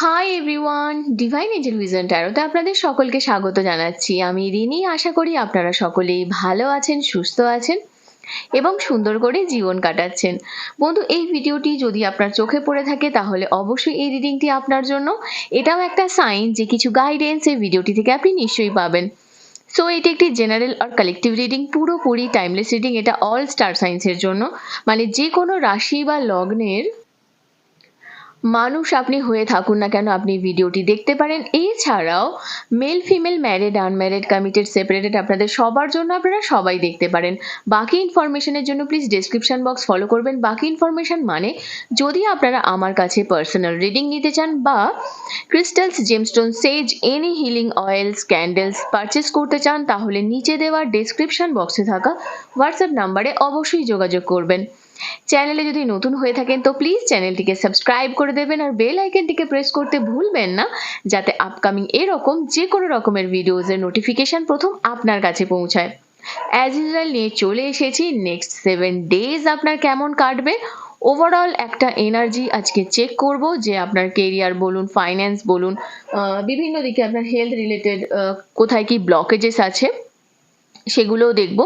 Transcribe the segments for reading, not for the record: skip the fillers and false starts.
High everyone, divine angel vision ট্যারোতে আপনাদের সকলকে স্বাগত জানাচ্ছি। আমি রিনি। আশা করি আপনারা সকলেই ভালো আছেন, সুস্থ আছেন এবং সুন্দর করে জীবন কাটাচ্ছেন। বন্ধু, এই ভিডিওটি যদি আপনার চোখে পড়ে থাকে তাহলে অবশ্যই এই রিডিংটি আপনার জন্য। এটাও একটা সাইন যে কিছু গাইডেন্স এই ভিডিওটি থেকে আপনি নিশ্চয়ই পাবেন। সো এটি একটি জেনারেল আর কালেকটিভ রিডিং, পুরোপুরি টাইমলেস রিডিং। এটা অল স্টার সাইন্সের জন্য, মানে যে কোনো রাশি বা লগ্নের মানুষ আপনি হয়ে থাকুন না কেন আপনি ভিডিওটি দেখতে পারেন। এছাড়াও male, female, married, unmarried, committed, separated, আপনাদের সবার জন্য আপনারা সবাই দেখতে পারেন। বাকি ইনফরমেশনের জন্য প্লিজ ডেসক্রিপশন বক্স ফলো করবেন। বাকি ইনফরমেশন মানে যদি আপনারা আমার কাছে পার্সোনাল রিডিং নিতে চান বা crystals, gemstone, sage, any healing oils, candles purchase করতে চান তাহলে নিচে দেওয়া ডেসক্রিপশন বক্সে থাকা হোয়াটসঅ্যাপ নাম্বারে অবশ্যই যোগাযোগ করবেন। চ্যানেলে যদি নতুন হয়ে থাকেন তো প্লিজ চ্যানেলটিকে সাবস্ক্রাইব করে দেবেন আর বেল আইকনটিকে প্রেস করতে ভুলবেন না, যাতে আপকামিং এরকম যে কোনো রকমের ভিডিওজের নোটিফিকেশন প্রথম আপনার কাছে পৌঁছায়। অ্যাজ ইউজুয়াল নিয়ে চলে এসেছি নেক্সট 7 ডেজ আপনার কেমন কাটবে। ওভারঅল একটা এনার্জি আজকে চেক করব, যে আপনার কেরিয়ার বলুন, ফাইন্যান্স বলুন, বিভিন্ন দিকে আপনার হেলথ রিলেটেড কোথায় কি ব্লকেজেস আছে সেগুলোও দেখব,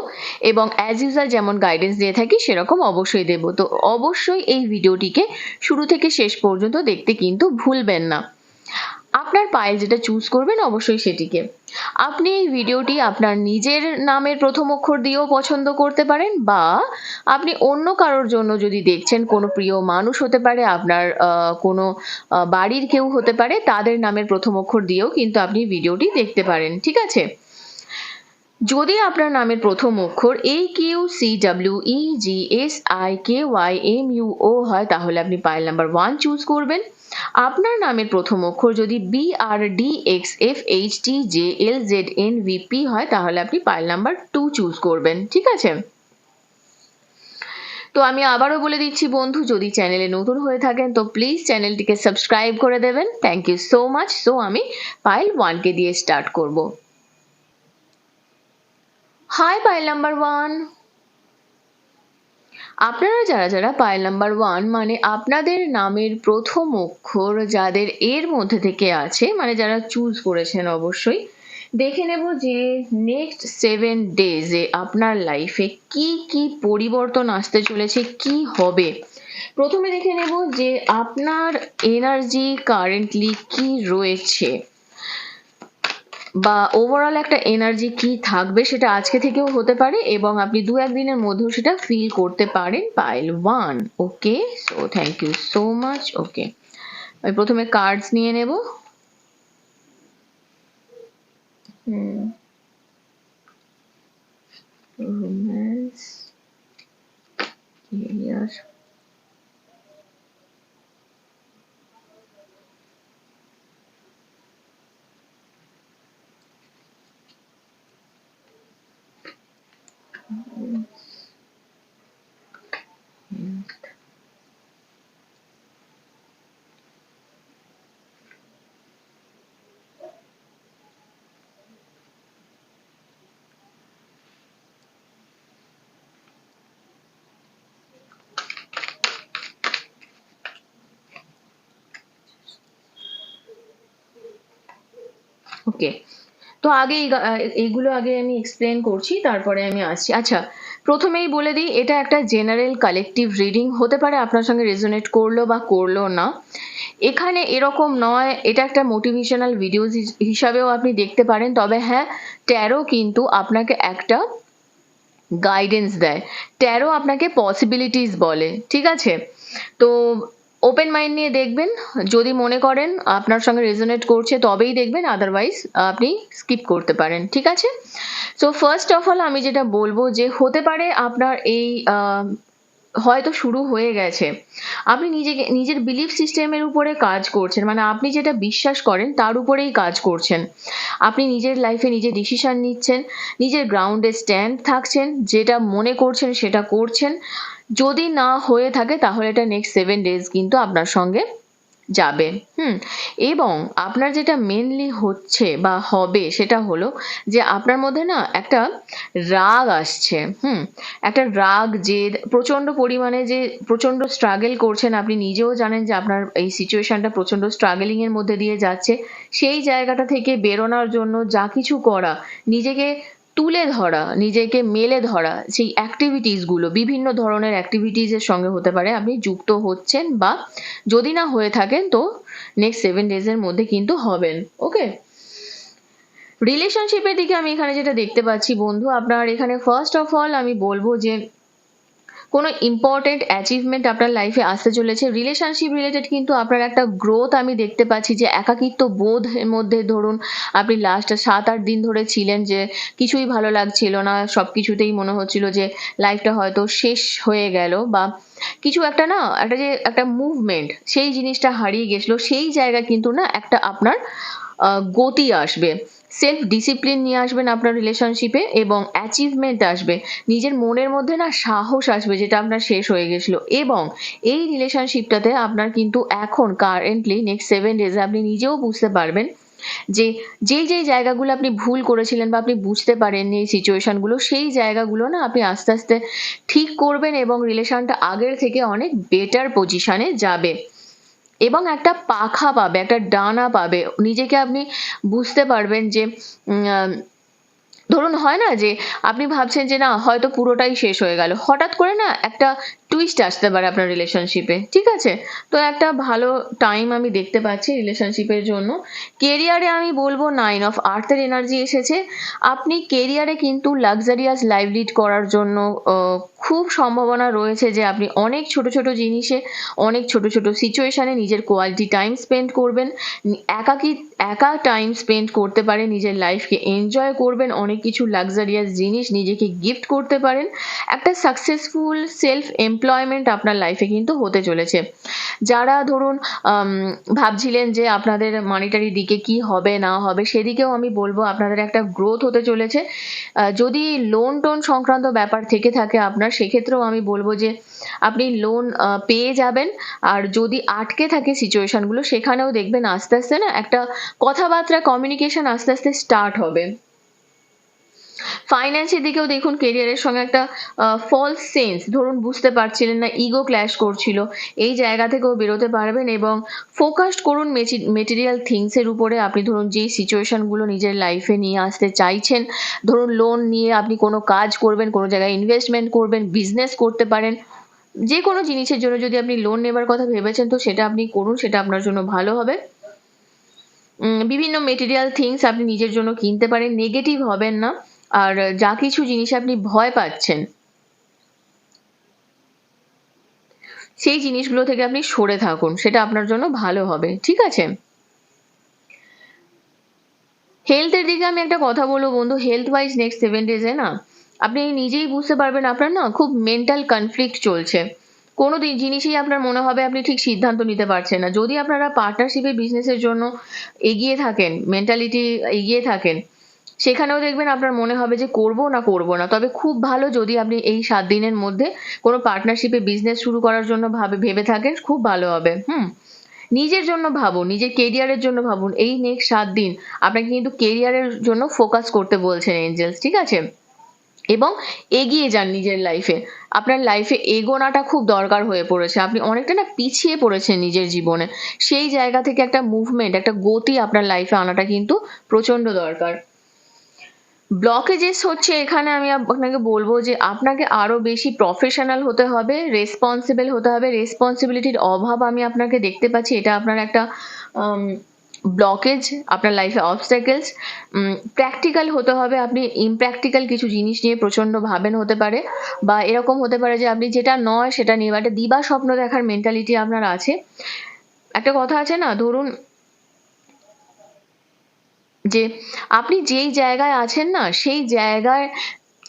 এবং অ্যাজ ইউজুয়াল যেমন গাইডেন্স দিয়ে থাকি সেরকম অবশ্যই দেব। তো অবশ্যই এই ভিডিওটিকে শুরু থেকে শেষ পর্যন্ত দেখতে কিন্তু ভুলবেন না। আপনার পাইল যেটা চুজ করবেন অবশ্যই সেটিকে। আপনি এই ভিডিওটি আপনার নিজের নামের প্রথম অক্ষর দিয়েও পছন্দ করতে পারেন, বা আপনি অন্য কারোর জন্য যদি দেখছেন, কোনো প্রিয় মানুষ হতে পারে, আপনার কোনো বাড়ির কেউ হতে পারে, তাদের নামের প্রথম অক্ষর দিয়েও কিন্তু আপনি ভিডিওটি দেখতে পারেন। ঠিক আছে? যদি আপনার নামের প্রথম অক্ষর AQCWEGSIKYMUO হয় তাহলে আপনি পাইল নাম্বার 1 চুজ করবেন। আপনার নামের প্রথম অক্ষর যদি BRDXFHTJLZNVP হয় তাহলে আপনি পাইল নাম্বার 2 চুজ করবেন। ঠিক আছে? তো আমি আবারও বলে দিচ্ছি বন্ধু, যদি চ্যানেলে নতুন হয়ে থাকেন তো প্লিজ চ্যানেলটিকে সাবস্ক্রাইব করে দেবেন। Thank you so much. So আমি পাইল 1 কে দিয়ে স্টার্ট করব। Hi pile number 1। আপনারা যারা যারা পাইল নাম্বার 1 মানে আপনাদের নামের প্রথম অক্ষর যাদের এর মধ্যে থেকে আছে, মানে যারা চুজ করেছেন, অবশ্যই দেখে নেব যে নেক্সট 7 ডেজে আপনার লাইফে কি কি পরিবর্তন আসতে চলেছে, কি হবে। প্রথমে দেখে নেব যে আপনার এনার্জি কারেন্টলি কি রয়েছে, বা ওভারঅল একটা এনার্জি কি থাকবে, সেটা আজকে থেকেও হতে পারে এবং আপনি 2-1 দিনের মধ্যেও সেটা ফিল করতে পারেন। Pile 1। Okay, so thank you so much. Okay, আমি প্রথমে কার্ডস নিয়ে নেব। Romance, career, okay. তো আগে এইগুলো আগে আমি এক্সপ্লেন করছি, তারপরে আমি আসছি। আচ্ছা, প্রথমেই বলে দিই এটা একটা জেনারেল কালেকটিভ রিডিং হতে পারে, আপনার সঙ্গে রেজোনেট করলো বা করলো না। এখানে এরকম নয়, এটা একটা মোটিভেশনাল ভিডিও হিসাবেও আপনি দেখতে পারেন। তবে হ্যাঁ, ট্যারো কিন্তু আপনাকে একটা গাইডেন্স দেয়, ট্যারো আপনাকে পসিবিলিটিস বলে। ঠিক আছে? তো ওপেন মাইন্ড নিয়ে দেখবেন। যদি মনে করেন আপনার সঙ্গে রেজোনেট করছে তবেই দেখবেন, আদারওয়াইজ আপনি স্কিপ করতে পারেন। ঠিক আছে? সো ফার্স্ট অফ অল আমি যেটা বলবো যে হতে পারে আপনার এই হয়তো শুরু হয়ে গেছে, আপনি নিজের বিলিফ সিস্টেমের উপরে কাজ করছেন, মানে আপনি যেটা বিশ্বাস করেন তার উপরেই কাজ করছেন। আপনি নিজের লাইফে নিজে ডিসিশন নিচ্ছেন, নিজের গ্রাউন্ডে স্ট্যান্ড থাকছেন, যেটা মনে করছেন সেটা করছেন। যদি না হয়ে থাকে তাহলে এটা নেক্সট 7 ডেজ কিন্তু আপনার সঙ্গে যাবে। এবং আপনার যেটা মেনলি হচ্ছে বা হবে সেটা হলো যে আপনার মধ্যে না একটা রাগ আসছে। একটা রাগ, জেদ, প্রচন্ড পরিমাণে যে প্রচন্ড স্ট্রাগল করছেন, আপনি নিজেও জানেন যে আপনার এই সিচুয়েশনটা প্রচন্ড স্ট্রাগলিং এর মধ্যে দিয়ে যাচ্ছে। সেই জায়গাটা থেকে বেরোনোর জন্য যা কিছু করা, নিজেকে তুলে ধরা, নিজেকে মেলে ধরা, সেই অ্যাক্টিভিটিস গুলো বিভিন্ন ধরনের অ্যাক্টিভিটিস এর সঙ্গে হতে পারে আপনি যুক্ত হচ্ছেন, বা যদি না হয়ে থাকেন তো নেক্সট 7 days এর মধ্যে কিন্তু হবেন। ওকে, রিলেশনশিপের দিকে আমি এখানে যেটা দেখতে পাচ্ছি বন্ধু, আপনার এখানে ফার্স্ট অফ অল আমি বলবো যে কোনো ইম্পর্টেন্ট অ্যাচিভমেন্ট আপনার লাইফে আসতে চলেছে। রিলেশনশিপ রিলেটেড কিন্তু আপনার একটা গ্রোথ আমি দেখতে পাচ্ছি, যে একাকিত্ব বোধের মধ্যে ধরুন আপনি লাস্ট 7-8 দিন ধরে ছিলেন যে কিছুই ভালো লাগছিল না, সব কিছুতেই মনে হচ্ছিল যে লাইফটা হয়তো শেষ হয়ে গেল, বা কিছু একটা না, একটা যে একটা মুভমেন্ট সেই জিনিসটা হারিয়ে গেছিলো। সেই জায়গা কিন্তু না একটা আপনার গতি আসবে, সেলফ ডিসিপ্লিন নিয়ে আসবেন আপনার রিলেশনশিপে, এবং অ্যাচিভমেন্ট আসবে, নিজের মনের মধ্যে না সাহস আসবে যেটা আপনার শেষ হয়ে গেছিলো। এবং এই রিলেশনশিপটাতে আপনার কিন্তু এখন কারেন্টলি নেক্সট 7 days আপনি নিজেও বুঝতে পারবেন যে যেই যেই জায়গাগুলো আপনি ভুল করেছিলেন বা আপনি বুঝতে পারেননি এই সিচুয়েশনগুলো, সেই জায়গাগুলো না আপনি আস্তে আস্তে ঠিক করবেন, এবং রিলেশনটা আগের থেকে অনেক বেটার পজিশনে যাবে, এবং একটা পাখা পাবে, একটা ডানা পাবে। নিজেকে আপনি বুঝতে পারবেন যে ধরুন হয় না যে আপনি ভাবছেন যে না হয়তো পুরোটাই শেষ হয়ে গেল, হঠাৎ করে না একটা টুইস্ট আসতে পারে আপনার রিলেশনশিপে, ঠিক আছে? তো একটা ভালো টাইম আমি দেখতে পাচ্ছি রিলেশনশিপের জন্য। কেরিয়ারে আমি বলবো 9 of Earth এর এনার্জি এসেছে। আপনি কেরিয়ারে কিন্তু লাক্সারিয়াস লাইফ লিড করার জন্য খুব সম্ভাবনা রয়েছে যে আপনি অনেক ছোট ছোট জিনিসে, অনেক ছোট ছোট সিচুয়েশনে নিজের কোয়ালিটি টাইম স্পেন্ড করবেন, একা টাইম স্পেন্ড করতে পারেন, নিজের লাইফকে এনজয় করবেন, অনেক কিছু লাক্সারিয়াস জিনিস নিজেকে গিফট করতে পারেন। একটা সাকসেসফুল সেলফ এমপ্লয়মেন্ট আপনার লাইফে কিন্তু হতে চলেছে। যারা ধরুন ভাবছিলেন যে আপনাদের মানিটারি দিকে কি হবে না হবে, সেদিকেও আমি বলবো আপনাদের একটা গ্রোথ হতে চলেছে। যদি লোন টোন সংক্রান্ত ব্যাপার থেকে থাকে আপনার, সেক্ষেত্রেও আমি বলবো যে আপনি লোন পেয়ে যাবেন। আর যদি আটকে থাকে সিচুয়েশনগুলো, সেখানেও দেখবেন আস্তে আস্তে না একটা কথাবার্তা, কমিউনিকেশন আস্তে আস্তে স্টার্ট হবে। ফাইন্যান্সের দিকেও দেখুন কেরিয়ারের সঙ্গে একটা ফলস সেন্স, ধরুন বুঝতে পারছিলেন না, ইগো ক্ল্যাশ করছিল, এই জায়গা থেকেও বেরোতে পারবেন, এবং ফোকাসড করুন মেটেরিয়াল থিংসের উপরে। আপনি ধরুন যেই সিচুয়েশনগুলো নিজের লাইফে নিয়ে আসতে চাইছেন, ধরুন লোন নিয়ে আপনি কোনো কাজ করবেন, কোনো জায়গায় ইনভেস্টমেন্ট করবেন, বিজনেস করতে পারেন, যে কোনো জিনিসের জন্য যদি আপনি লোন নেবার কথা ভেবেছেন তো সেটা আপনি করুন, সেটা আপনার জন্য ভালো হবে। বিভিন্ন মেটেরিয়াল থিংস আপনি নিজের জন্য কিনতে পারেন, নেগেটিভ হবেন না। আর যা কিছু জিনিস আপনি ভয় পাচ্ছেন সেই জিনিসগুলো থেকে আপনি সরে থাকুন, সেটা আপনার জন্য ভালো হবে, ঠিক আছে? হেলথের দিকে আমি একটা কথা বলবো বন্ধু, হেলথ ওয়াইজ নেক্সট 7 days না আপনি নিজেই বুঝতে পারবেন আপনার না খুব মেন্টাল কনফ্লিক্ট চলছে। কোনো জিনিসই আপনার মনে হবে আপনি ঠিক সিদ্ধান্ত নিতে পারছেন না। যদি আপনারা পার্টনারশিপে বিজনেসের জন্য এগিয়ে থাকেন, মেন্টালিটি এগিয়ে থাকেন, সেখানেও দেখবেন আপনার মনে হবে যে করবো না করবো না। তবে খুব ভালো যদি আপনি এই 7 দিনের মধ্যে কোনো পার্টনারশিপে বিজনেস শুরু করার জন্য ভেবে থাকেন, খুব ভালো হবে। নিজের জন্য ভাবুন, নিজের কেরিয়ারের জন্য ভাবুন। এই নেক্সট 7 দিন আপনাকে কিন্তু কেরিয়ারের জন্য ফোকাস করতে বলছেন এঞ্জেলস, ঠিক আছে? এবং এগিয়ে যান নিজের লাইফে। আপনার লাইফে এগোনাটা খুব দরকার হয়ে পড়েছে, আপনি অনেকটা না পিছিয়ে পড়েছেন নিজের জীবনে। সেই জায়গা থেকে একটা মুভমেন্ট, একটা গতি আপনার লাইফে আনাটা কিন্তু প্রচন্ড দরকার। ব্লকেজেস হচ্ছে এখানে আমি আপনাকে বলবো যে আপনাকে আরো বেশি প্রফেশনাল হতে হবে, রেসপন্সিবল হতে হবে। রেসপন্সিবিলিটির অভাব আমি আপনাকে দেখতে পাচ্ছি, এটা আপনার একটা ব্লকেজ, আপনার লাইফে অবস্ট্যাকলস। প্র্যাকটিক্যাল হতে হবে, আপনি ইমপ্র্যাকটিক্যাল কিছু জিনিস নিয়ে প্রচন্ড ভাবেন, হতে পারে, বা এরকম হতে পারে যে আপনি যেটা নয় সেটা নিয়ে একটা দিবা স্বপ্ন দেখার মেন্টালিটি আপনার আছে। একটা কথা আছে না, ধরুন যে আপনি যেই জায়গায় আছেন না সেই জায়গায়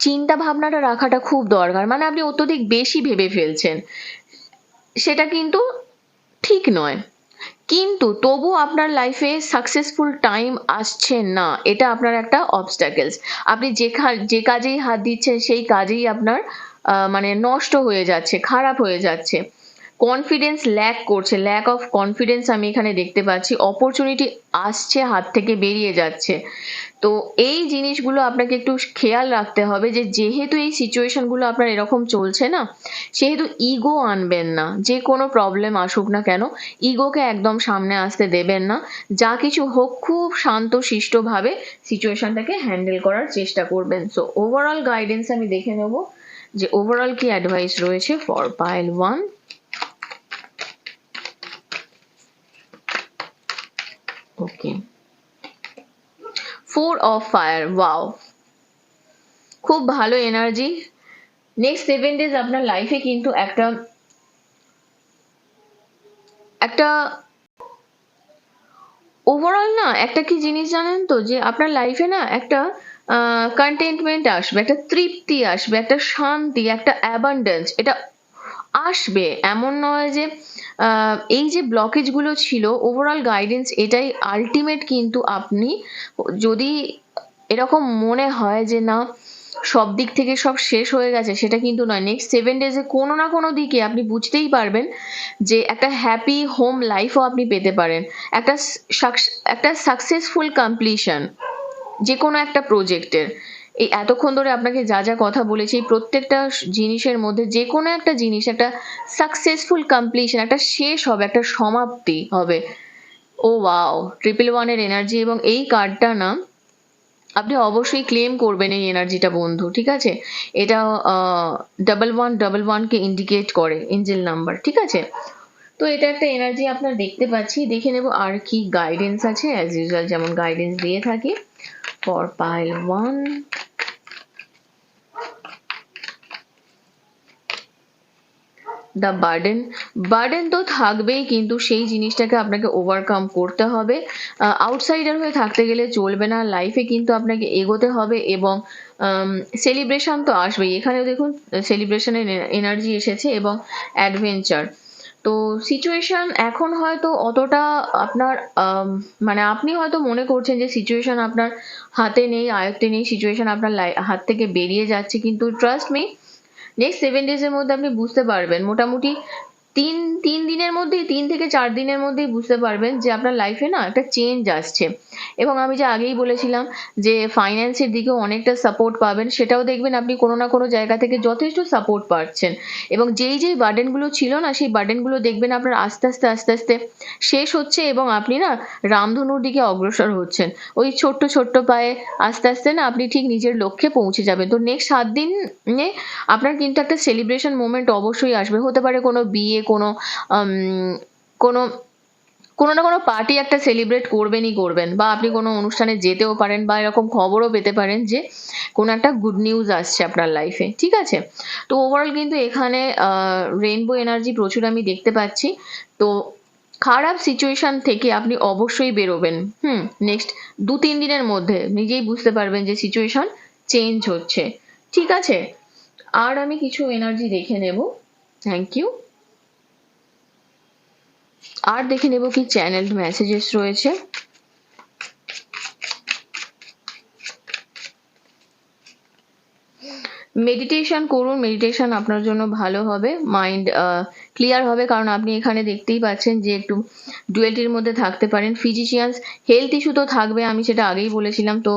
চিন্তা ভাবনাটা রাখাটা খুব দরকার। মানে আপনি অত্যধিক বেশি ভেবে ফেলছেন, সেটা কিন্তু ঠিক নয়। কিন্তু তবু আপনার লাইফে সাকসেসফুল টাইম আসছে না, এটা আপনার একটা অবস্ট্যাকলস। আপনি যে কাজেই হাত দিচ্ছেন সেই কাজেই আপনার মানে নষ্ট হয়ে যাচ্ছে, খারাপ হয়ে যাচ্ছে। কনফিডেন্স ল্যাক করছে, ল্যাক অফ কনফিডেন্স আমি এখানে দেখতে পাচ্ছি। অপরচুনিটি আসছে, হাত থেকে বেরিয়ে যাচ্ছে। তো এই জিনিসগুলো আপনাকে একটু খেয়াল রাখতে হবে যে যেহেতু এই সিচুয়েশনগুলো আপনার এরকম চলছে না, সেহেতু ইগো আনবেন না। যে কোনো প্রবলেম আসুক না কেন, ইগোকে একদম সামনে আসতে দেবেন না। যা কিছু হোক খুব শান্ত শিষ্টভাবে সিচুয়েশনটাকে হ্যান্ডেল করার চেষ্টা করবেন। সো ওভারঅল গাইডেন্স আমি দেখে নেব যে ওভারঅল কি অ্যাডভাইস রয়েছে for pile 1। Okay, 4 of fire, wow, খুব ভালো এনার্জি। নেক্সট 7 ডেজ আপনার লাইফে কিন্তু একটা একটা ওভারঅল না একটা কি জিনিস জানেন তো, যে আপনার লাইফে না একটা কন্টেন্টমেন্ট আসবে, একটা তৃপ্তি আসবে, একটা শান্তি, একটা অ্যাবান্ডেন্স, এটা আসবে। এমন নয় যে এই যে ব্লকেজ গুলো ছিল, ওভারঅল গাইডেন্স এটাই আলটিমেট। কিন্তু আপনি যদি এরকম মনে হয় যে না সব দিক থেকে সব শেষ হয়ে গেছে, সেটা কিন্তু নয়। নেক্সট 7 ডেজে কোনো না কোনো দিকে আপনি বুঝতেই পারবেন যে একটা হ্যাপি হোম লাইফও আপনি পেতে পারেন, একটা একটা সাকসেসফুল কমপ্লিশন যে কোনো একটা প্রজেক্টের। এই এতক্ষণ ধরে আপনাকে যা যা কথা বলেছি, এই প্রত্যেকটা জিনিসের মধ্যে যে কোনো একটা জিনিস একটা সাকসেসফুল কমপ্লিশন, একটা শেষ হবে, একটা সমাপ্তি হবে। ও ওয়াও, 111 এর এনার্জি, এবং এই কার্ডটা না আপনি অবশ্যই ক্লেম করবেন এই এনার্জিটা বন্ধু, ঠিক আছে? এটা 1111 কে ইন্ডিকেট করে, এঞ্জেল নাম্বার, ঠিক আছে? তো এটা একটা এনার্জি আপনার দেখতে পাচ্ছি। দেখে নেব আর কি গাইডেন্স আছে, অ্যাজ ইউজুয়াল যেমন গাইডেন্স দিয়ে থাকি for pile 1। The burden, burden তো থাকবেই, কিন্তু সেই জিনিসটাকে আপনাকে ওভারকাম করতে হবে। আউটসাইডার হয়ে থাকতে গেলে চলবে না, লাইফে কিন্তু আপনাকে এগোতে হবে। এবং সেলিব্রেশন তো আসবেই, এখানেও দেখুন সেলিব্রেশনের এনার্জি এসেছে এবং অ্যাডভেঞ্চার। তো সিচুয়েশন এখন হয়তো অতটা আপনার মানে আপনি হয়তো মনে করছেন যে সিচুয়েশন আপনার হাতে নেই, আয়ত্তে নেই, সিচুয়েশন আপনার হাত থেকে বেরিয়ে যাচ্ছে, কিন্তু ট্রাস্ট মি নেক্সট 7 ডেজের মধ্যে আপনি বুঝতে পারবেন, মোটামুটি তিন তিন দিনের মধ্যেই, 3 থেকে 4 দিনের মধ্যেই বুঝতে পারবেন যে আপনার লাইফে না একটা চেঞ্জ আসছে। এবং আমি যে আগেই বলেছিলাম যে ফাইন্যান্সের দিকেও অনেকটা সাপোর্ট পাবেন, সেটাও দেখবেন আপনি কোনো না কোনো জায়গা থেকে যথেষ্ট সাপোর্ট পাচ্ছেন। এবং যেই যেই বার্ডেনগুলো ছিল না, সেই বার্ডেনগুলো দেখবেন আপনার আস্তে আস্তে আস্তে আস্তে শেষ হচ্ছে, এবং আপনি না রামধনুর দিকে অগ্রসর হচ্ছেন। ওই ছোট্ট ছোট্ট পায়ে আস্তে আস্তে না আপনি ঠিক নিজের লক্ষ্যে পৌঁছে যাবেন। তো নেক্সট 7 দিনে আপনার কিন্তু একটা সেলিব্রেশন মোমেন্ট অবশ্যই আসবে। হতে পারে কোনো বিয়ে, কোনো কোনো কোনো না কোনো পার্টি একটা সেলিব্রেট করবেনই করবেন, বা আপনি কোনো অনুষ্ঠানে যেতেও পারেন, বা এরকম খবরও পেতে পারেন যে কোনো একটা গুড নিউজ আসছে আপনার লাইফে, ঠিক আছে? তো ওভারঅল কিন্তু এখানে রেইনবো এনার্জি প্রচুর আমি দেখতে পাচ্ছি। তো খারাপ সিচুয়েশন থেকে আপনি অবশ্যই বেরোবেন। নেক্সট 2-3 দিনের মধ্যে নিজেই বুঝতে পারবেন যে সিচুয়েশন চেঞ্জ হচ্ছে, ঠিক আছে? আর আমি কিছু এনার্জি দেখে নেব। Thank you. আর দেখে নেব কি চ্যানেল মেসেজেস রয়েছে। মেডিটেশন করুন, মেডিটেশন আপনার জন্য ভালো হবে, মাইন্ড ক্লিয়ার হবে। কারণ আপনি এখানে দেখতেই পাচ্ছেন যে একটু ডুয়েলটির মধ্যে থাকতে পারেন। ফিজিশিয়ানস হেলথ ইস্যু তো থাকবে, আমি সেটা আগেই বলেছিলাম। তো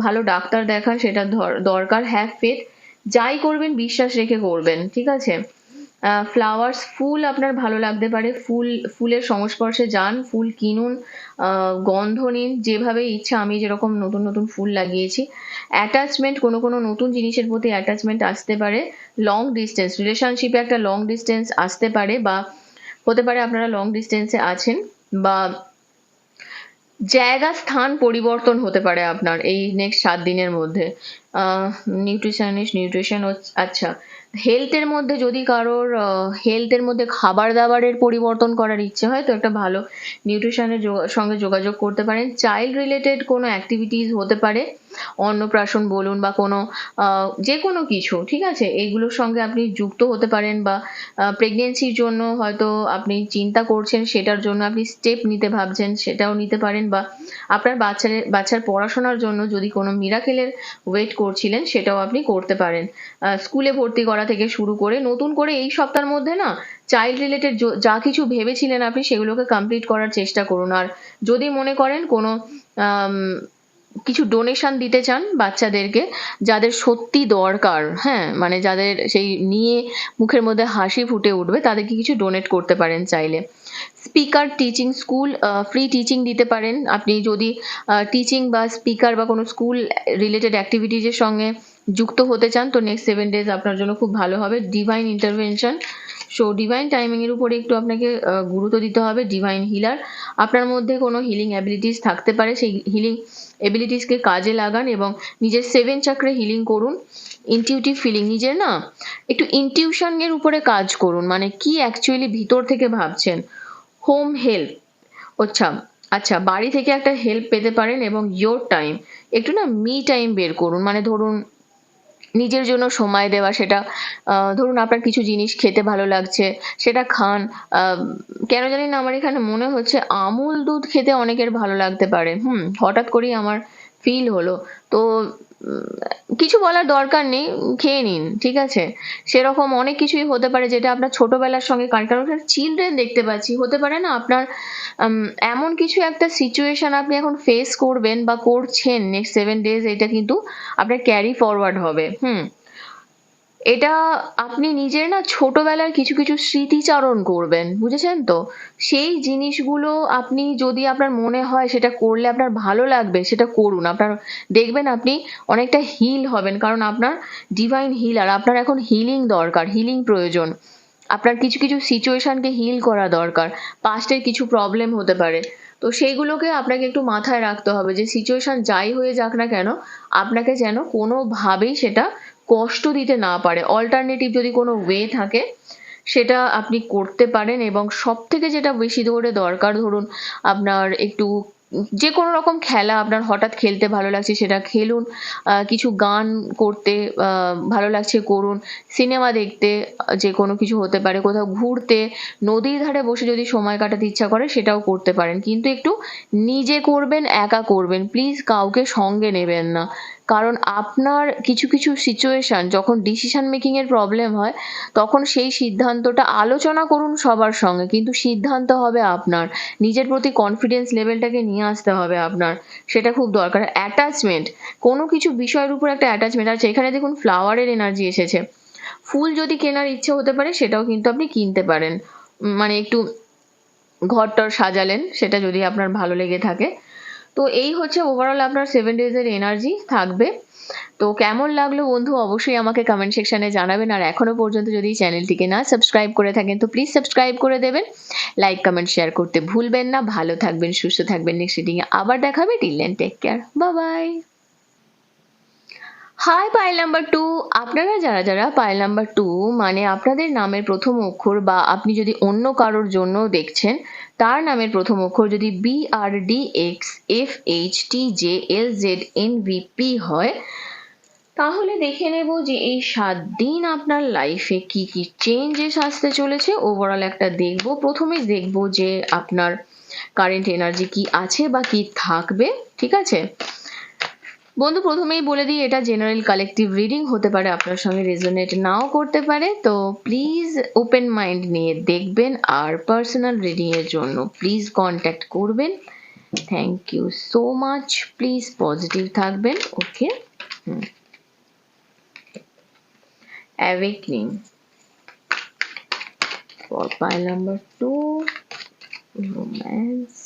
ভালো ডাক্তার দেখান, সেটা দরকার। হ্যাভ ফেথ, যাই করবেন বিশ্বাস রেখে করবেন, ঠিক আছে? ফ্লাওয়ার্স, ফুল আপনার ভালো লাগতে পারে, ফুলের সংস্পর্শে যান, ফুল কিনুন, গন্ধ নিন, যেভাবে ইচ্ছা। আমি যেরকম নতুন নতুন ফুল লাগিয়েছি। অ্যাটাচমেন্ট, কোনো কোনো নতুন জিনিসের প্রতি অ্যাটাচমেন্ট আসতে পারে। লং ডিস্টেন্স রিলেশনশিপে একটা লং ডিস্টেন্স আসতে পারে, বা হতে পারে আপনারা লং ডিস্টেন্সে আছেন, বা জায়গা স্থান পরিবর্তন হতে পারে আপনার এই নেক্সট 7 দিনের মধ্যে। নিউট্রিশন, আচ্ছা। হেলথের মধ্যে যদি কারোর হেলথের মধ্যে খাবার দাবারের পরিবর্তন করার ইচ্ছে হয়, তো একটা ভালো নিউট্রিশনের সঙ্গে যোগাযোগ করতে পারেন। চাইল্ড রিলেটেড কোনো অ্যাক্টিভিটিস হতে পারে, অন্নপ্রাশন বলুন বা কোনো যে কোনো কিছু, ঠিক আছে? এইগুলোর সঙ্গে আপনি যুক্ত হতে পারেন, বা প্রেগনেন্সির জন্য হয়তো আপনি চিন্তা করছেন, সেটার জন্য আপনি স্টেপ নিতে ভাবছেন, সেটাও নিতে পারেন। বা আপনার বাচ্চার পড়াশোনার জন্য যদি কোনো মিরাকেলের ওয়েট করছিলেন, সেটাও আপনি করতে পারেন। স্কুলে ভর্তি করা থেকে শুরু করে নতুন করে এই সপ্তাহের মধ্যে না চাইল্ড রিলেটেড যা কিছু ভেবেছিলেন আপনি সেগুলোকে কমপ্লিট করার চেষ্টা করুন। আর যদি মনে করেন কোনো আম, কিছু ডোনেশন দিতে চান বাচ্চাদেরকে, যাদের সত্যি দরকার, হ্যাঁ মানে যাদের সেই নিয়ে মুখের মধ্যে হাসি ফুটে উঠবে, তাদেরকে কিছু ডোনেট করতে পারেন চাইলে। Speaker teaching school, free teaching দিতে পারেন আপনি যদি টিচিং বা স্পিকার বা কোনো স্কুল রিলেটেড অ্যাক্টিভিটিজের সঙ্গে যুক্ত হতে চান, তো নেক্সট 7 days আপনার জন্য খুব ভালো হবে। Divine intervention, so divine timing এর উপরে একটু আপনাকে গুরুত্ব দিতে হবে। ডিভাইন হিলার, আপনার মধ্যে কোনো হিলিং অ্যাবিলিটিস থাকতে পারে, সেই হিলিং এবিলিটিসকে কাজে লাগান এবং নিজের 7 চক্রে হিলিং করুন। ইনটিউটিভ ফিলিং, নিজের না একটু ইনটিউশন এর উপরে কাজ করুন, মানে কি অ্যাকচুয়ালি ভিতর থেকে ভাবছেন। হোম হেল্প, আচ্ছা আচ্ছা, বাড়ি থেকে একটা হেল্প পেতে পারেন। এবং ইয়োর টাইম, একটু না মি টাইম বের করুন, মানে ধরুন নিজের জন্য সময় দেওয়া, সেটা ধরুন আপনার কিছু জিনিস খেতে ভালো লাগছে, সেটা খান। কেন জানি না আমার এখানে মনে হচ্ছে আমুল দুধ খেতে অনেকের ভালো লাগতে পারে, হঠাৎ করেই আমার ফিল হলো। তো কিছু বলার দরকার নেই, খেয়ে নিন, ঠিক আছে। সেরকম অনেক কিছুই হতে পারে যেটা আপনার ছোটবেলার সঙ্গে কারণ চিলড্রেন দেখতে পাচ্ছি, হতে পারে না আপনার এমন কিছু একটা সিচুয়েশন আপনি এখন ফেস করবেন বা করছেন নেক্সট 7 days, এটা কিন্তু আপনার ক্যারি ফরওয়ার্ড হবে। এটা আপনি নিজের না ছোটবেলার কিছু কিছু স্মৃতিচারণ করবেন, বুঝেছেন তো। সেই জিনিসগুলো আপনি যদি আপনার মনে হয় সেটা করলে আপনার ভালো লাগবে, সেটা করুন। আপনার দেখবেন আপনি অনেকটা হিল হবেন, কারণ আপনার ডিভাইন হিলার, আপনার এখন হিলিং দরকার, হিলিং প্রয়োজন। আপনার কিছু কিছু সিচুয়েশনকে হিল করা দরকার, পাস্টের কিছু প্রবলেম হতে পারে, তো সেইগুলোকে আপনাকে একটু মাথায় রাখতে হবে যে সিচুয়েশন যাই হয়ে যাক না কেন, আপনাকে যেন কোনোভাবেই সেটা কষ্ট দিতে না পারে। অল্টারনেটিভ যদি কোনো ওয়ে থাকে সেটা আপনি করতে পারেন। এবং সব থেকে যেটা বেশি করে দরকার, ধরুন আপনার একটু যে কোনো রকম খেলা আপনার হঠাৎ খেলতে ভালো লাগছে সেটা খেলুন, কিছু গান করতে ভালো লাগছে করুন, সিনেমা দেখতে, যে কোনো কিছু হতে পারে, কোথাও ঘুরতে, নদীর ধারে বসে যদি সময় কাটাতে ইচ্ছা করে সেটাও করতে পারেন, কিন্তু একটু নিজে করবেন, একা করবেন, প্লিজ কাউকে সঙ্গে নেবেন না। কারণ আপনার কিছু কিছু সিচুয়েশন যখন ডিসিশন মেকিং এর প্রবলেম হয়, তখন সেই সিদ্ধান্তটা আলোচনা করুন সবার সঙ্গে, কিন্তু সিদ্ধান্ত হবে আপনার। নিজের প্রতি কনফিডেন্স লেভেলটাকে নিয়ে আসতে হবে আপনার, সেটা খুব দরকার। অ্যাটাচমেন্ট, কোনো কিছু বিষয়ের উপর একটা অ্যাটাচমেন্ট আছে। এখানে দেখুন ফ্লাওয়ারের এনার্জি এসেছে, ফুল যদি কেনার ইচ্ছে হতে পারে সেটাও কিন্তু আপনি কিনতে পারেন, মানে একটু ঘরটর সাজালেন, সেটা যদি আপনার ভালো লেগে থাকে। তো এই হচ্ছে ওভারঅল আপনার 7 days এর এনার্জি থাকবে। তো কেমন লাগলো বন্ধু, অবশ্যই আমাকে কমেন্ট সেকশনে জানাবেন। আর এখনো পর্যন্ত যদি চ্যানেলটিকে না সাবস্ক্রাইব করে থাকেন তো প্লিজ সাবস্ক্রাইব করে দেবেন, লাইক কমেন্ট শেয়ার করতে ভুলবেন না। ভালো থাকবেন, সুস্থ থাকবেন, নেক্সট রিডিং এ আবার দেখাবে। Till then take care, bye bye. Hi pile number 2, আপনারা যারা যারা পাইল নাম্বার 2 মানে আপনাদের নামের প্রথম অক্ষর, বা আপনি যদি অন্য কারোর জন্য দেখছেন তার নামের প্রথম অক্ষর যদি BRDXFHTJLZNVP হয়, তাহলে দেখে নেব যে এই 7 দিন আপনার লাইফে কি কি চেঞ্জেস আসতে চলেছে। ওভারঅল একটা দেখব, প্রথমেই দেখব যে আপনার কারেন্ট এনার্জি কি আছে বা কি থাকবে, ঠিক আছে বন্ধু। প্রথমেই বলে দিই এটা জেনারেল কালেকটিভ রিডিং হতে পারে, আপনার সঙ্গে রেজোনেট নাও করতে পারে, তো প্লিজ ওপেন মাইন্ড নিয়ে দেখবেন। আর পার্সোনাল রিডিং এর জন্য প্লিজ কন্ট্যাক্ট করবেন। Thank you so much, please positive থাকবেন, okay. Awakening for pile number 2, romance,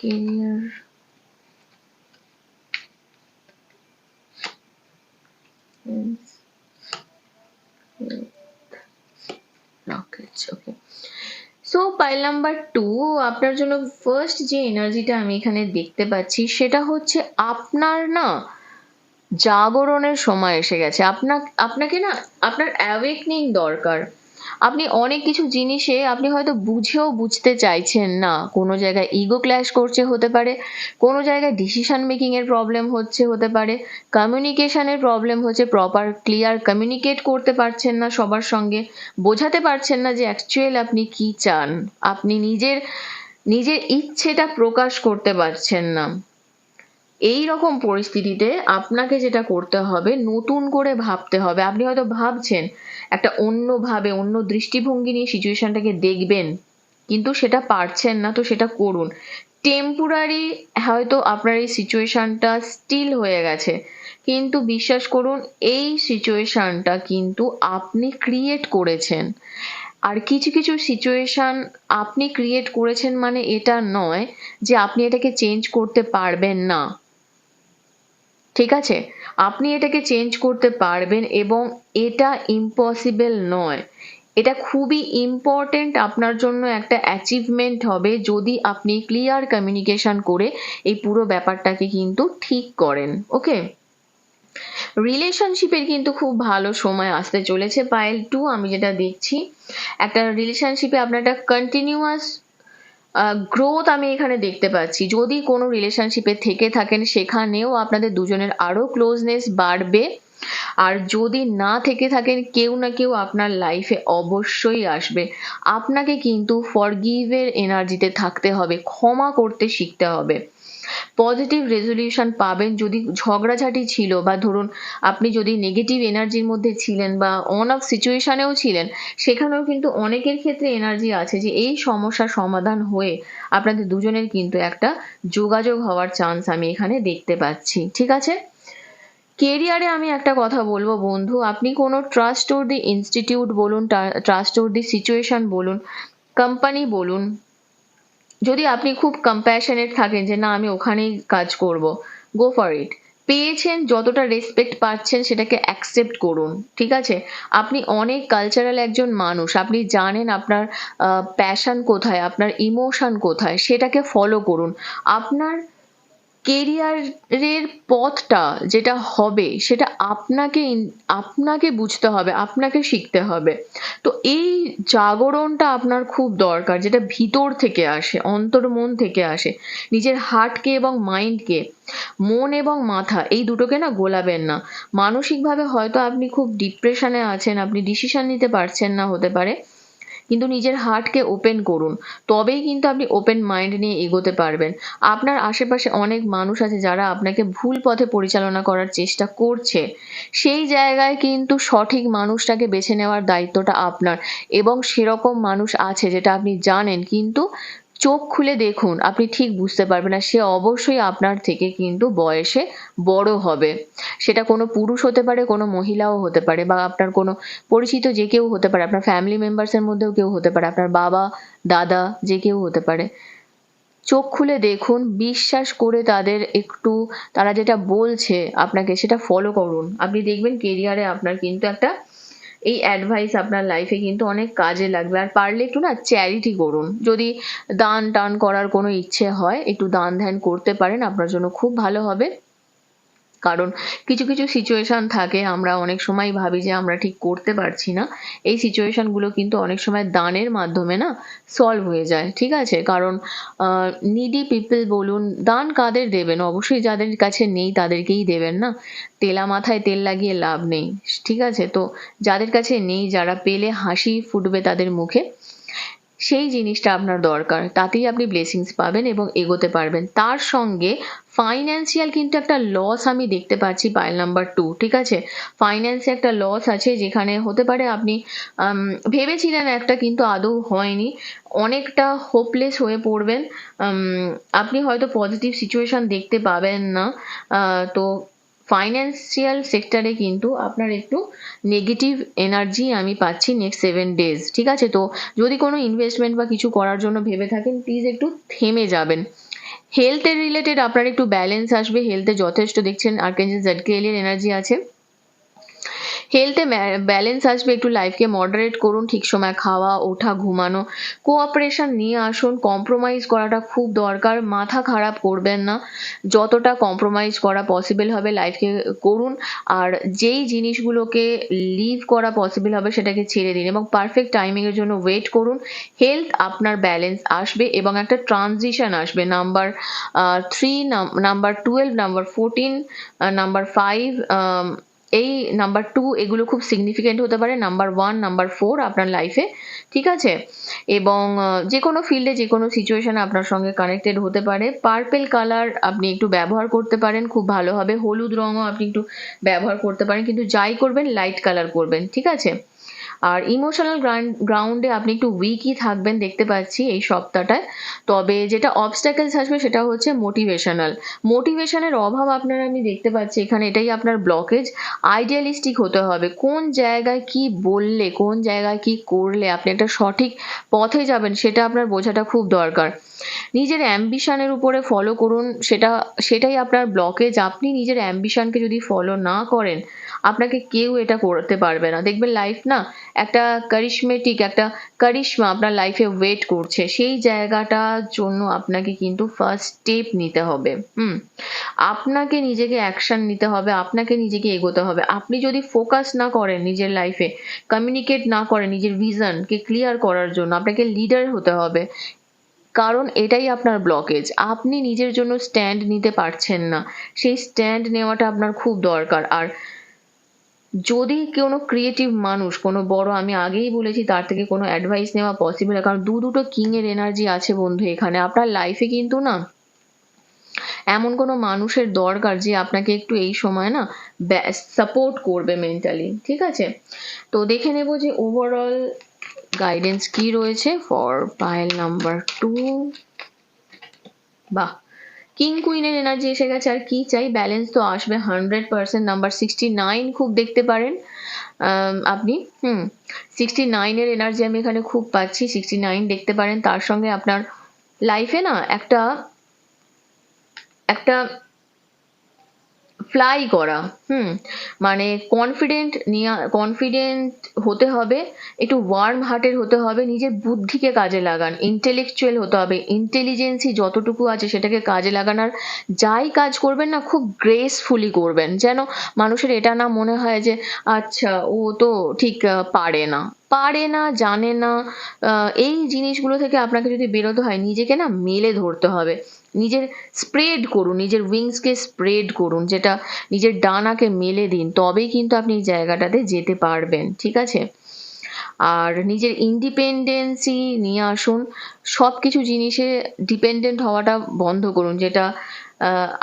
career, rockets, okay. So pile number 2, আপনার জন্য ফার্স্ট যে এনার্জিটা আমি এখানে দেখতে পাচ্ছি সেটা হচ্ছে আপনার না জাগরণের সময় এসে গেছে। আপনাকে না আপনার অ্যাওয়েকনিং দরকার। আপনি অনেক কিছু জিনিসে আপনি হয়তো বুঝেও বুঝতে চাইছেন না, কোনো জায়গায় ইগো ক্ল্যাশ করছে হতে পারে, কোনো জায়গায় ডিসিশন মেকিং এর প্রবলেম হচ্ছে হতে পারে, কমিউনিকেশনের প্রবলেম হচ্ছে, প্রপার ক্লিয়ার কমিউনিকেট করতে পারছেন না সবার সঙ্গে, বোঝাতে পারছেন না যে অ্যাকচুয়াল আপনি কি চান, আপনি নিজের নিজের ইচ্ছেটা প্রকাশ করতে পারছেন না। এই রকম পরিস্থিতিতে আপনাকে যেটা করতে হবে, নতুন করে ভাবতে হবে। আপনি হয়তো ভাবছেন একটা অন্যভাবে, অন্য দৃষ্টিভঙ্গি নিয়ে সিচুয়েশনটাকে দেখবেন, কিন্তু সেটা পারছেন না, তো সেটা করুন। টেম্পোরারি হয়তো আপনার এই সিচুয়েশনটা স্টিল হয়ে গেছে, কিন্তু বিশ্বাস করুন এই সিচুয়েশনটা কিন্তু আপনি ক্রিয়েট করেছেন। আর কিছু কিছু সিচুয়েশন আপনি ক্রিয়েট করেছেন মানে এটা নয় যে আপনি এটাকে চেঞ্জ করতে পারবেন না। ঠিক আছে, আপনি এটাকে চেঞ্জ করতে পারবেন এবং এটা ইম্পসিবল নয়। এটা খুবই ইম্পর্টেন্ট আপনার জন্য একটা অ্যাচিভমেন্ট হবে যদি আপনি ক্লিয়ার কমিউনিকেশন করে এই পুরো ব্যাপারটাকে কিন্তু ঠিক করেন। ওকে, রিলেশনশিপের কিন্তু খুব ভালো সময় আসতে চলেছে পাইল 2। আমি যেটা দেখছি, একটা রিলেশনশিপে আপনার একটা কন্টিনিউয়াস গ্রোথ আমি এখানে দেখতে পাচ্ছি। যদি কোনো রিলেশনশিপে থেকে থাকেন সেখানেও আপনাদের দুজনের আরো ক্লোজনেস বাড়বে। আর যদি না থেকে থাকেন, কেউ না কেউ আপনার লাইফে অবশ্যই আসবে। আপনাকে কিন্তু ফরগিভের এনার্জিতে থাকতে হবে, ক্ষমা করতে শিখতে হবে। পজিটিভ রেজলিউশন পাবেন। যদি ঝগড়াঝাটি ছিল বা ধরুন আপনি যদি নেগেটিভ এনার্জির মধ্যে ছিলেন বা অন অফ সিচুয়েশনেও ছিলেন, সেখানেও কিন্তু অনেকের ক্ষেত্রে এনার্জি আছে যে এই সমস্যার সমাধান হয়ে আপনাদের দুজনের কিন্তু একটা যোগাযোগ হওয়ার চান্স আমি এখানে দেখতে পাচ্ছি। ঠিক আছে, কেরিয়ারে আমি একটা কথা বলবো বন্ধু, আপনি কোনো ট্রাস্টওয়ার্দি ইনস্টিটিউট বলুন, ট্রাস্টওয়ার্দি সিচুয়েশন বলুন, কোম্পানি বলুন, যদি আপনি খুব কম্প্যাশনেট থাকেন যে না আমি ওখানেই কাজ করব, গো ফর ইট। পেয়েছেন, যতটা রেসপেক্ট পাচ্ছেন সেটাকে অ্যাকসেপ্ট করুন। ঠিক আছে, আপনি অনেক কালচারাল একজন মানুষ, আপনি জানেন আপনার প্যাশন কোথায়, আপনার ইমোশন কোথায়, সেটাকে ফলো করুন। আপনার কেরিয়ারের পথটা যেটা হবে সেটা আপনাকে বুঝতে হবে, আপনাকে শিখতে হবে। তো এই জাগরণটা আপনার খুব দরকার, যেটা ভিতর থেকে আসে, অন্তর্মন থেকে আসে। নিজের হার্টকে এবং মাইন্ডকে, মন এবং মাথা এই দুটোকে না গোলাবেন না। মানসিকভাবে হয়তো আপনি খুব ডিপ্রেশনে আছেন, আপনি ডিসিশন নিতে পারছেন না হতে পারে, কিন্তু নিজের হার্টকে ওপেন করুন, তবেই কিন্তু আপনি ওপেন মাইন্ড নিয়ে এগোতে পারবেন। আপনার আশেপাশে অনেক মানুষ আছে যারা আপনাকে ভুল পথে পরিচালনা করার চেষ্টা করছে, সেই জায়গায় কিন্তু সঠিক মানুষটাকে বেছে নেওয়ার দায়িত্বটা আপনার। এবং সেরকম মানুষ আছে যেটা আপনি জানেন, কিন্তু চোখ খুলে দেখুন, আপনি ঠিক বুঝতে পারবেন না, সে অবশ্যই আপনার থেকে কিন্তু বয়সে বড় হবে। সেটা কোনো পুরুষ হতে পারে, কোনো মহিলাও হতে পারে, বা আপনার কোনো পরিচিত যে কেউ হতে পারে, আপনার ফ্যামিলি মেম্বার্সের মধ্যেও কেউ হতে পারে, আপনার বাবা, দাদা, যে কেউ হতে পারে। চোখ খুলে দেখুন, বিশ্বাস করে তাদের একটু, তারা যেটা বলছে আপনাকে সেটা ফলো করুন। আপনি দেখবেন কেরিয়ারে আপনার কিন্তু একটা, এই অ্যাডভাইস আপনার লাইফে কিন্তু অনেক কাজে লাগবে। আর পারলে একটু না চ্যারিটি করুন, যদি দান টান করার কোনো ইচ্ছে হয় একটু দান ধ্যান করতে পারেন, আপনার জন্য খুব ভালো হবে। কারণ কিছু কিছু সিচুয়েশন থাকে, আমরা অনেক সময় ভাবি যে আমরা ঠিক করতে পারছি না, এই সিচুয়েশন গুলো কিন্তু অনেক সময় দানের মাধ্যমে না সলভ হয়ে যায়। ঠিক আছে, কারণ নিডি পিপল বলুন, দান কাদের দেবেন, অবশ্যই যাদের কাছে নেই তাদেরকেই দেবেন না, তেলা মাথায় তেল লাগিয়ে লাভ নেই। ঠিক আছে, তো যাদের কাছে নেই, যারা পেলে হাসি ফুটবে তাদের মুখে, সেই জিনিসটা আপনার দরকার, তাতেই আপনি ব্লেসিংস পাবেন এবং এগোতে পারবেন। তার সঙ্গে ফাইন্যান্সিয়াল কিন্তু একটা লস আমি দেখতে পাচ্ছি পাইল নাম্বার 2। ঠিক আছে, ফাইন্যান্সে একটা লস আছে, যেখানে হতে পারে আপনি ভেবেছিলেন একটা কিন্তু আদৌ হয়নি, অনেকটা হোপলেস হয়ে পড়বেন। আপনি হয়তো পজিটিভ সিচুয়েশন দেখতে পাবেন না। তো ফাইন্যান্সিয়াল সেক্টরে কিন্তু আপনার একটু নেগেটিভ এনার্জি আমি পাচ্ছি নেক্সট 7 days। ঠিক আছে, তো যদি কোনো ইনভেস্টমেন্ট বা কিছু করার জন্য ভেবে থাকেন, প্লিজ একটু থেমে যাবেন। হেলথের রিলেটেড আপনার একটু ব্যালেন্স আসবে, হেলথে যথেষ্ট দেখছেন আর্কেঞ্জেল জাডকিয়েলের এনার্জি আছে, হেলথে ব্যালেন্স আসবে। একটু লাইফকে মডারেট করুন, ঠিক সময় খাওয়া, ওঠা, ঘুমানো, কোঅপারেশন নিয়ে আসুন। কম্প্রোমাইজ করাটা খুব দরকার, মাথা খারাপ করবেন না, যতটা কম্প্রোমাইজ করা পসিবল হবে লাইফকে করুন। আর যেই জিনিসগুলোকে লিভ করা পসিবল হবে সেটাকে ছেড়ে দিন এবং পারফেক্ট টাইমিংয়ের জন্য ওয়েট করুন। হেলথ আপনার ব্যালেন্স আসবে এবং একটা ট্রানজিশন আসবে। নাম্বার 3, নাম্বার 12, নাম্বার 14, নাম্বার 5, এই নাম্বার 2 এগুলো খুব সিগনিফিকেন্ট হতে পারে, নাম্বার 1 নাম্বার 4 আপনার লাইফে, ঠিক আছে? এবং যে কোনো ফিল্ডে যে কোনো সিচুয়েশনে আপনার সঙ্গে কানেক্টেড হতে পারে। পার্পেল কালার আপনি একটু ব্যবহার করতে পারেন, খুব ভালো হবে। হলুদ রঙও আপনি একটু ব্যবহার করতে পারেন, কিন্তু যাই করবেন লাইট কালার করবেন, ঠিক আছে? আর ইমোশনাল গ্রাউন্ডে আপনি একটু উইকই থাকবেন দেখতে পাচ্ছি এই সপ্তাহটায়। তবে যেটা অবস্ট্যাকেলস আসবে সেটা হচ্ছে মোটিভেশনের অভাব আপনার আমি দেখতে পাচ্ছি এখানে, এটাই আপনার ব্লকেজ। আইডিয়ালিস্টিক হতে হবে, কোন জায়গায় কি বললে, কোন জায়গায় কি করলে আপনি একটা সঠিক পথে যাবেন সেটা আপনার বোঝাটা খুব দরকার। নিজের অ্যাম্বিশনের উপরে ফলো করুন, সেটাই আপনার ব্লকেজ। আপনি নিজের অ্যাম্বিশনকে যদি ফলো না করেন, আপনাকে কেউ এটা করতে পারবে না। দেখবেন লাইফ না একটা একটা কারিশমা আপনার লাইফে ওয়েট করছে, সেই জায়গাটার জন্য আপনাকে কিন্তু ফার্স্ট স্টেপ নিতে হবে। আপনাকে নিজেকে অ্যাকশন নিতে হবে, আপনাকে নিজেকে এগোতে হবে। আপনি যদি ফোকাস না করেন নিজের লাইফে, কমিউনিকেট না করেন নিজের ভিশনকে ক্লিয়ার করার জন্য, আপনাকে লিডার হতে হবে। কারণ এটাই আপনার ব্লকেজ, আপনি নিজের জন্য স্ট্যান্ড নিতে পারছেন না, সেই স্ট্যান্ড নেওয়াটা আপনার খুব দরকার। আর যদি কোনো ক্রিয়েটিভ মানুষ, কোনো বড়, আমি আগেই বলেছি, তার থেকে কোনো অ্যাডভাইস নেওয়া পসিবল, কারণ দুটো কিং এর এনার্জি আছে বন্ধু এখানে। আপনার লাইফে কিন্তু না এমন কোনো মানুষের দরকার যে আপনাকে একটু এই সময় না সাপোর্ট করবে মেন্টালি, ঠিক আছে? তো দেখে নেব যে ওভারঅল গাইডেন্স কি রয়েছে ফর পাইল নাম্বার 2। বাহ, কিং কুইনের এনার্জি এসে গেছে, আর কি চাই? ব্যালেন্স তো আসবে 100%। নাম্বার 69 খুব দেখতে পারেন আপনি। 69-এর এনার্জি আমি এখানে খুব পাচ্ছি, 69 দেখতে পারেন। তার সঙ্গে আপনার লাইফে না একটা একটা ফ্লাই করা, মানে কনফিডেন্ট হতে হবে, একটু ওয়ার্ম হার্টের হতে হবে, নিজের বুদ্ধিকে কাজে লাগান, ইন্টেলেকচুয়াল হতে হবে, ইন্টেলিজেন্সি যতটুকু আছে সেটাকে কাজে লাগান। আর যাই কাজ করবেন না খুব গ্রেসফুলি করবেন, যেন মানুষের এটা না মনে হয় যে আচ্ছা ও তো ঠিক পারে না, জানে না। এই জিনিসগুলো থেকে আপনাকে যদি বেরোতে হয়, নিজেকে না মেলে ধরতে হবে, নিজের স্প্রেড করুন, নিজের উইংসকে স্প্রেড করুন, যেটা নিজের ডানাকে মেলে দিন, তবেই কিন্তু আপনি এই জায়গাটাতে যেতে পারবেন, ঠিক আছে? আর নিজের ইন্ডিপেন্ডেন্সি নিয়ে আসুন, সব কিছু জিনিসে ডিপেন্ডেন্ট হওয়াটা বন্ধ করুন, যেটা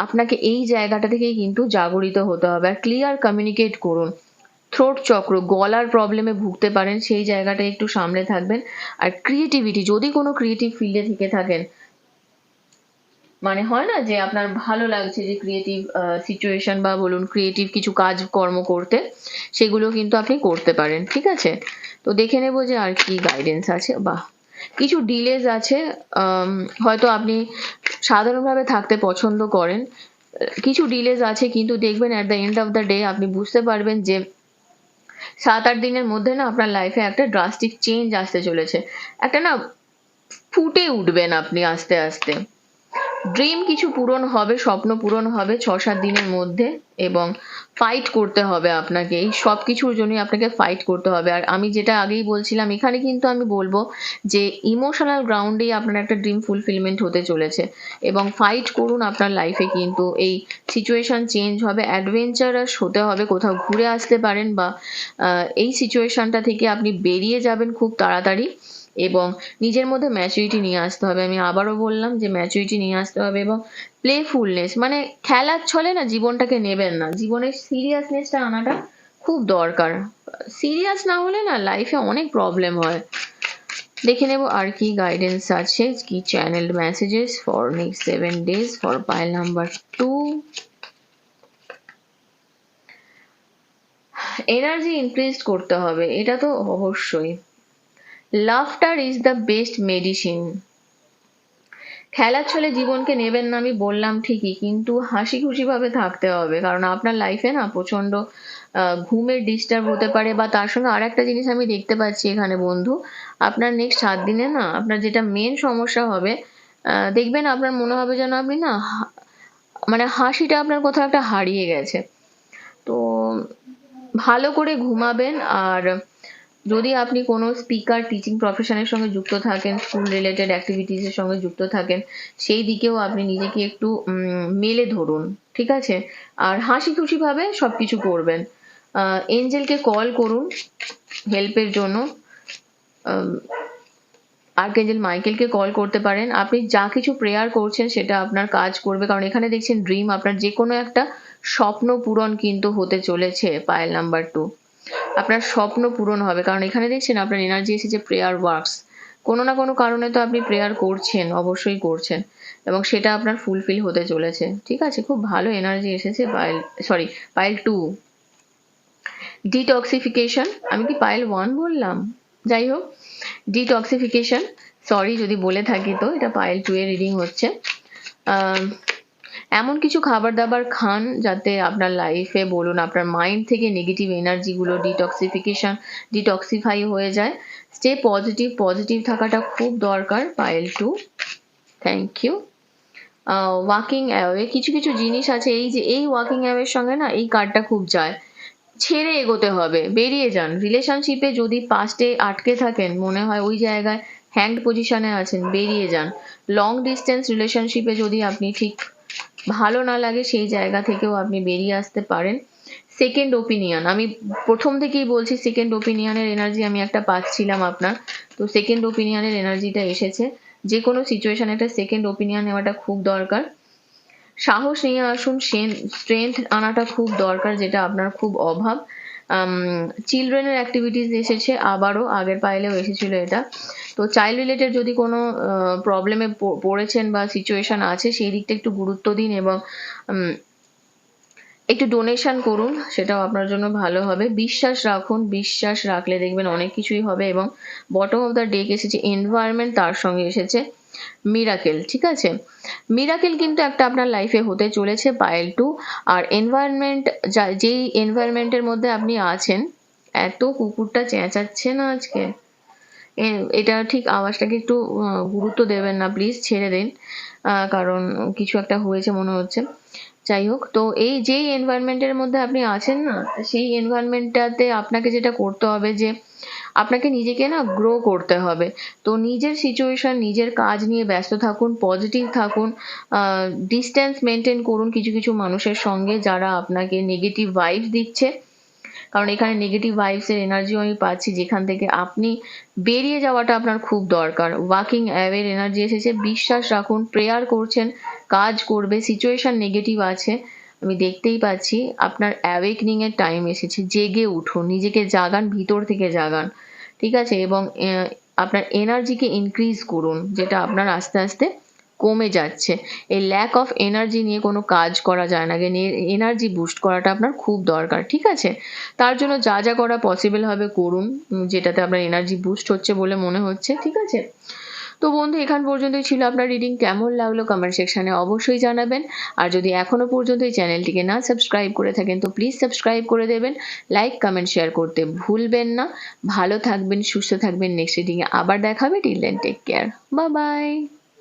আপনাকে এই জায়গাটা থেকেই কিন্তু জাগরিত হতে হবে। আর ক্লিয়ার কমিউনিকেট করুন। থ্রোট চক্র, গলার প্রবলেমে ভুগতে পারেন, সেই জায়গাটা একটু সামলে থাকবেন। আর ক্রিয়েটিভিটি, যদি কোনো ক্রিয়েটিভ ফিল্ডে থেকে থাকেন, মানে হয় না যে আপনার ভালো লাগছে যে ক্রিয়েটিভ সিচুয়েশন বা বলুন ক্রিয়েটিভ কিছু কাজ কর্ম করতে, সেগুলো কিন্তু আপনি করতে পারেন, ঠিক আছে? তো দেখে নেব যে আর কি গাইডেন্স আছে। বাহ, কিছু ডিলেজ আছে, হয়তো আপনি সাধারণভাবে থাকতে পছন্দ করেন, কিছু ডিলেজ আছে, কিন্তু দেখবেন at the end of the day আপনি বুঝতে পারবেন যে 7-8 দিনের মধ্যে না আপনার লাইফে একটা ড্রাস্টিক চেঞ্জ আসতে চলেছে। একটা না ফুটে উঠবেন আপনি আস্তে আস্তে, ড্রিম কিছু পূরণ হবে, স্বপ্ন পূরণ হবে 6-7 দিনের মধ্যে। এবং ফাইট করতে হবে আপনাকে, এই সব কিছুর জন্যই আপনাকে ফাইট করতে হবে। আর আমি যেটা আগেই বলছিলাম, এখানে কিন্তু আমি বলবো যে ইমোশনাল গ্রাউন্ডেই আপনার একটা ড্রিম ফুলফিলমেন্ট হতে চলেছে। এবং ফাইট করুন, আপনার লাইফে কিন্তু এই সিচুয়েশন চেঞ্জ হবে, অ্যাডভেঞ্চারাস হতে হবে, কোথাও ঘুরে আসতে পারেন, বা এই সিচুয়েশনটা থেকে আপনি বেরিয়ে যাবেন খুব তাড়াতাড়ি। এবং নিজের মধ্যে ম্যাচুরিটি নিয়ে আসতে হবে, আমি আবারও বললাম যে ম্যাচুরিটি নিয়ে আসতে হবে। এবং প্লেফুলনেস, মানে খেলার ছলে না জীবনটাকে নেবেন না, জীবনের সিরিয়াসনেসটা আনাটা খুব দরকার। সিরিয়াস না হলে না লাইফে অনেক প্রবলেম হয়। দেখে নেব আর কি গাইডেন্স আছে, কি channelled messages for next 7 days for pile number 2। Energy increase করতে হবে, এটা তো অবশ্যই। Laughter is the best medicine. খেলার ছলে জীবনকে নেবেন না আমি বললাম ঠিকই, কিন্তু হাসি খুশি ভাবে থাকতে হবে, কারণ আপনার লাইফে না প্রচন্ড ঘুমের ডিস্টার্ব হতে পারে। বা তার সঙ্গে আর একটা জিনিস আমি দেখতে পাচ্ছি এখানে বন্ধু, আপনার নেক্সট 7 দিনে না আপনার যেটা মেন সমস্যা হবে, দেখবেন আপনার মনে হবে যেন আপনি না মানে হাসিটা আপনার কোথাও একটা হারিয়ে গেছে। তো ভালো করে ঘুমাবেন। আর যদি আপনি কোনো স্পিকার টিচিং প্রফেশনের সঙ্গে যুক্ত থাকেন, স্কুল রিলেটেড অ্যাক্টিভিটিসের সঙ্গে যুক্ত থাকেন, সেই দিকেও আপনি নিজেকে একটু মেলে ধরুন, ঠিক আছে? আর হাসি খুশি ভাবে সবকিছু করবেন। এঞ্জেলকে কল করুন হেল্পের জন্য। আর্কএঞ্জেল মাইকেলকে কল করতে পারেন। আপনি যা কিছু প্রেয়ার করছেন সেটা আপনার কাজ করবে, কারণ এখানে দেখছেন ড্রিম, আপনার যে কোনো একটা স্বপ্ন পূরণ কিন্তু হতে চলেছে। পায়েল নাম্বার 2, আপনার স্বপ্ন পূরণ হবে, কারণ এখানে দেখছেন আপনার এনার্জি এসেছে প্রেয়ার ওয়ার্কস। কোনো না কোনো কারণে তো আপনি প্রেয়ার করছেন, অবশ্যই করছেন, এবং সেটা আপনার ফুলফিল হতে চলেছে। ঠিক আছে, খুব ভালো এনার্জি এসেছে পায়েল, সরি পায়েল 2। ডিটক্সিফিকেশন, আমি কি পায়েল 1 বললাম? যাই হোক, ডিটক্সিফিকেশন, সরি যদি বলে থাকি, তো এটা পায়েল 2 এর রিডিং হচ্ছে। এমন কিছু খাবার দাবার খান যাতে আপনার লাইফে বলুন আপনার মাইন্ড থেকে নেগেটিভ এনার্জিগুলো ডিটক্সিফাই হয়ে যায়। স্টে পজিটিভ, পজিটিভ থাকাটা খুব দরকার pile 2। Thank you. Walking away, কিছু কিছু জিনিস আছে, এই যে এই ওয়াকিং অ্যাওয়ের সঙ্গে না এই কার্ডটা খুব যায়, ছেড়ে এগোতে হবে, বেরিয়ে যান। রিলেশনশিপে যদি পাস্টে আটকে থাকেন, মনে হয় ওই জায়গায় হ্যান্ড পজিশনে আছেন, বেরিয়ে যান। লং ডিস্টেন্স রিলেশনশিপে যদি আপনি ঠিক ভালো না লাগে, সেই জায়গা থেকেও আপনি বেরিয়ে আসতে পারেন। সেকেন্ড ওপিনিয়ন, আমি প্রথম থেকেই বলছি সেকেন্ড ওপিনিয়নের এনার্জি আমি একটা পাচ্ছিলাম আপনার, তো সেকেন্ড ওপিনিয়নের এনার্জিটা এসেছে। যে কোনো সিচুয়েশনে একটা সেকেন্ড ওপিনিয়ন নেওয়াটা খুব দরকার। সাহস নিয়ে আসুন, স্ট্রেংথ আনাটা খুব দরকার, যেটা আপনার খুব অভাব। চিলড্রেনের অ্যাক্টিভিটিস এসেছে, আবারও আগের পাইলেও এসেছিল এটা। তো চাইল্ড রিলেটেড যদি কোনো প্রবলেমে পড়েছেন বা সিচুয়েশন আছে, সেই দিকটা একটু গুরুত্ব দিন এবং একটু ডোনেশন করুন, সেটাও আপনার জন্য ভালো হবে। বিশ্বাস রাখুন, বিশ্বাস রাখলে দেখবেন অনেক কিছুই হবে। এবং বটম অফ দ্য ডেক এসেছে এনভায়রনমেন্ট, তার সঙ্গে এসেছে মিরাকেল। ঠিক আছে, মিরাকেল কিন্তু একটা আপনার লাইফে হতে চলেছে পায়েল 2। আর এনভায়রনমেন্ট, যেই এনভায়রনমেন্টের মধ্যে আপনি আছেন, এত কুকুরটা চেঁচাচ্ছে না আজকে, এটা ঠিক আওয়াজটাকে একটু গুরুত্ব দেবেন না প্লিজ, ছেড়ে দিন, কারণ কিছু একটা হয়েছে মনে হচ্ছে। যাই হোক, তো এই যেই এনভায়রনমেন্টের মধ্যে আপনি আছেন না, সেই এনভায়রনমেন্টটাতে আপনাকে যেটা করতে হবে, যে আপনাকে নিজেকে না গ্রো করতে হবে। তো নিজের সিচুয়েশন, নিজের কাজ নিয়ে ব্যস্ত থাকুন, পজিটিভ থাকুন, ডিস্টেন্স মেনটেন করুন কিছু কিছু মানুষের সঙ্গে যারা আপনাকে নেগেটিভ ভাইবস দিচ্ছে, কারণ এখানে নেগেটিভ ভাইবস এর এনার্জিও আমি পাচ্ছি, যেখান থেকে আপনি বেরিয়ে যাওয়াটা আপনার খুব দরকার। ওয়াকিং অ্যাওয়ের এনার্জি এসেছে, বিশ্বাস রাখুন, প্রেয়ার করছেন, কাজ করবে। সিচুয়েশন নেগেটিভ আছে, আমি দেখতেই পাচ্ছি। আপনার অ্যাওয়েকনিং এর টাইম এসেছে, জেগে উঠুন, নিজেকে জাগান, ভিতর থেকে জাগান। ঠিক আছে, এবং আপনার এনার্জিকে ইনক্রিজ করুন, যেটা আপনার আস্তে আস্তে কমে যাচ্ছে। এই ল্যাক অফ এনার্জি নিয়ে কোনো কাজ করা যায় না, এনার্জি বুস্ট করাটা আপনার খুব দরকার। ঠিক আছে, তার জন্য যা যা করা পসিবল হবে করুন, যেটাতে আপনার এনার্জি বুস্ট হচ্ছে বলে মনে হচ্ছে। ঠিক আছে, তো বন্ধু, এখান পর্যন্তই ছিল আপনার রিডিং। কেমন লাগলো কমেন্ট সেকশনে অবশ্যই জানাবেন। আর যদি এখনো পর্যন্ত এই চ্যানেলটিকে না সাবস্ক্রাইব করে থাকেন, তো প্লিজ সাবস্ক্রাইব করে দেবেন। লাইক, কমেন্ট, শেয়ার করতে ভুলবেন না। ভালো থাকবেন, সুস্থ থাকবেন। নেক্সট রিডিংয়ে আবার দেখাবে। Till then take care, bye by.